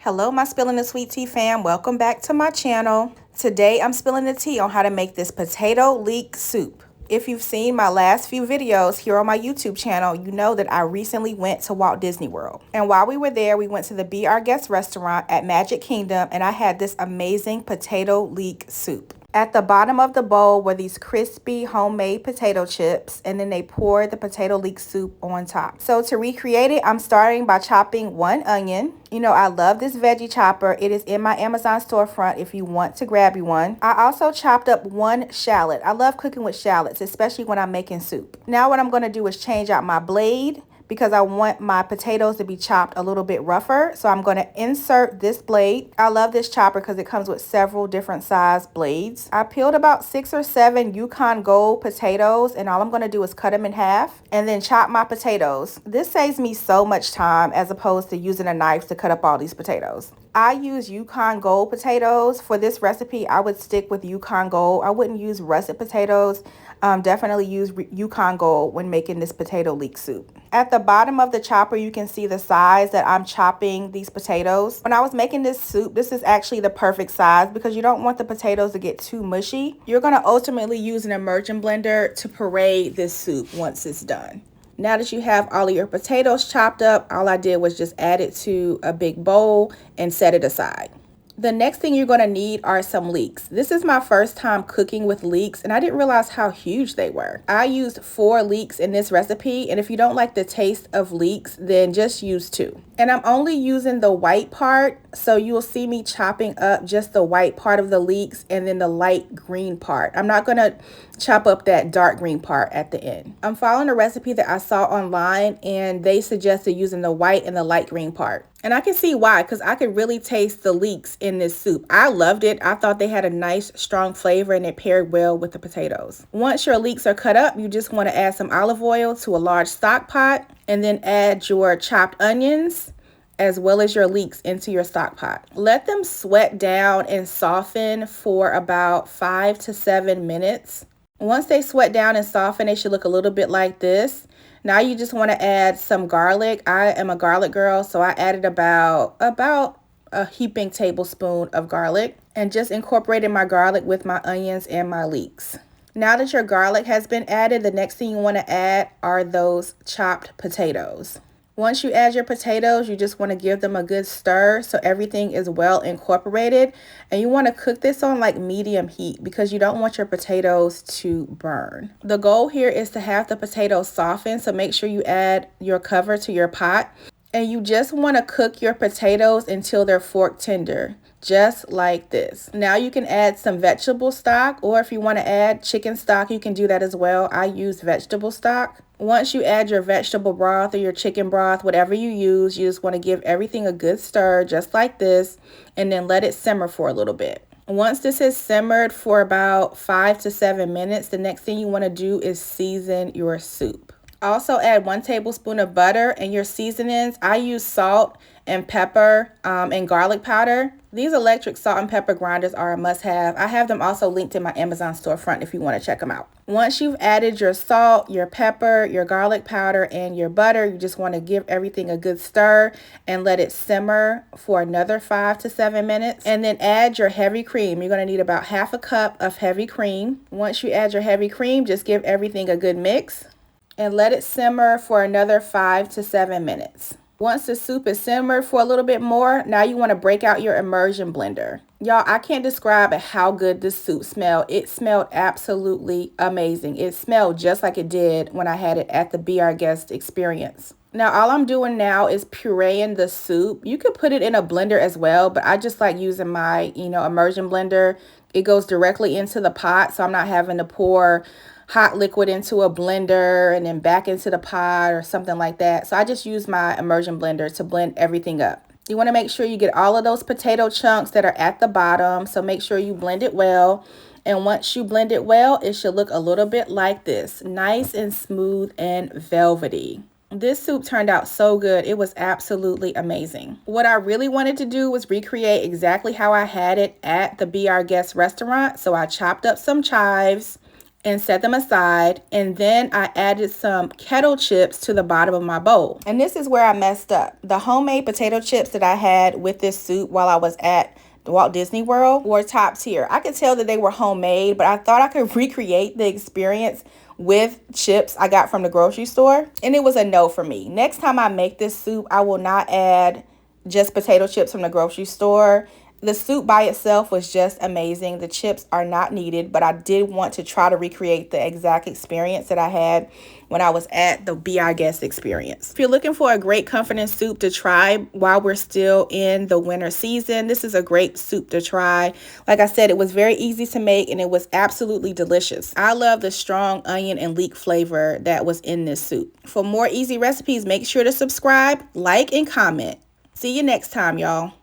Hello, my Spilling the Sweet Tea fam. Welcome back to my channel. Today, I'm spilling the tea on how to make this potato leek soup. If you've seen my last few videos here on my YouTube channel, you know that I recently went to Walt Disney World. And while we were there, we went to the Be Our Guest restaurant at Magic Kingdom, and I had this amazing potato leek soup. At the bottom of the bowl were these crispy homemade potato chips, and then they poured the potato leek soup on top. So to recreate it, I'm starting by chopping one onion. You know, I love this veggie chopper. It is in my Amazon storefront if you want to grab you one. I also chopped up one shallot. I love cooking with shallots, especially when I'm making soup. Now what I'm going to do is change out my blade, because I want my potatoes to be chopped a little bit rougher. So I'm going to insert this blade. I love this chopper because it comes with several different size blades. I peeled about 6 or 7 Yukon Gold potatoes, and all I'm going to do is cut them in half and then chop my potatoes. This saves me so much time as opposed to using a knife to cut up all these potatoes. I use Yukon Gold potatoes. For this recipe, I would stick with Yukon Gold. I wouldn't use russet potatoes. Definitely use Yukon Gold when making this potato leek soup. At the bottom of the chopper, you can see the size that I'm chopping these potatoes. When I was making this soup, this is actually the perfect size because you don't want the potatoes to get too mushy. You're going to ultimately use an immersion blender to puree this soup once it's done. Now that you have all of your potatoes chopped up, all I did was just add it to a big bowl and set it aside. The next thing you're going to need are some leeks. This is my first time cooking with leeks, and I didn't realize how huge they were. I used 4 leeks in this recipe, and if you don't like the taste of leeks, then just use 2. And I'm only using the white part, so you'll see me chopping up just the white part of the leeks and then the light green part. I'm not going to chop up that dark green part at the end. I'm following a recipe that I saw online, and they suggested using the white and the light green part. And I can see why, because I could really taste the leeks in this soup. I loved it. I thought they had a nice, strong flavor, and it paired well with the potatoes. Once your leeks are cut up, you just want to add some olive oil to a large stock pot, and then add your chopped onions as well as your leeks into your stock pot. Let them sweat down and soften for about 5 to 7 minutes. Once they sweat down and soften, they should look a little bit like this. Now you just want to add some garlic. I am a garlic girl, so I added about a heaping tablespoon of garlic and just incorporated my garlic with my onions and my leeks. Now that your garlic has been added, the next thing you want to add are those chopped potatoes. Once you add your potatoes, you just want to give them a good stir so everything is well incorporated. And you want to cook this on like medium heat because you don't want your potatoes to burn. The goal here is to have the potatoes soften, so make sure you add your cover to your pot. And you just want to cook your potatoes until they're fork tender, just like this. Now you can add some vegetable stock, or if you want to add chicken stock, you can do that as well. I use vegetable stock. Once you add your vegetable broth or your chicken broth, whatever you use, you just want to give everything a good stir, just like this, and then let it simmer for a little bit. Once this has simmered for about 5 to 7 minutes, the next thing you want to do is season your soup. Also add 1 tablespoon of butter, and your seasonings. I use salt and pepper and garlic powder. These electric salt and pepper grinders are a must-have. I have them also linked in my Amazon storefront if you want to check them out. Once you've added your salt, your pepper, your garlic powder, and your butter, you just want to give everything a good stir and let it simmer for another 5 to 7 minutes. And then add your heavy cream. You're going to need about half a cup of heavy cream. Once you add your heavy cream, just give everything a good mix and let it simmer for another 5 to 7 minutes. Once the soup is simmered for a little bit more, now you want to break out your immersion blender. Y'all, I can't describe how good this soup smelled. It smelled absolutely amazing. It smelled just like it did when I had it at the Be Our Guest experience. Now, all I'm doing now is pureeing the soup. You could put it in a blender as well, but I just like using my, immersion blender. It goes directly into the pot, so I'm not having to pour hot liquid into a blender and then back into the pot or something like that. So I just use my immersion blender to blend everything up. You want to make sure you get all of those potato chunks that are at the bottom. So make sure you blend it well. And once you blend it well, it should look a little bit like this. Nice and smooth and velvety. This soup turned out so good. It was absolutely amazing. What I really wanted to do was recreate exactly how I had it at the Be Our Guest restaurant. So I chopped up some chives. and set them aside. And then I added some kettle chips to the bottom of my bowl. And this is where I messed up. The homemade potato chips that I had with this soup while I was at Walt Disney World were top tier. I could tell that they were homemade, but I thought I could recreate the experience with chips I got from the grocery store, and it was a no for me. Next time I make this soup, I will not add just potato chips from the grocery store. The soup by itself was just amazing. The chips are not needed, but I did want to try to recreate the exact experience that I had when I was at the Be Our Guest experience. If you're looking for a great comforting soup to try while we're still in the winter season, this is a great soup to try. Like I said, it was very easy to make and it was absolutely delicious. I love the strong onion and leek flavor that was in this soup. For more easy recipes, make sure to subscribe, like, and comment. See you next time, y'all.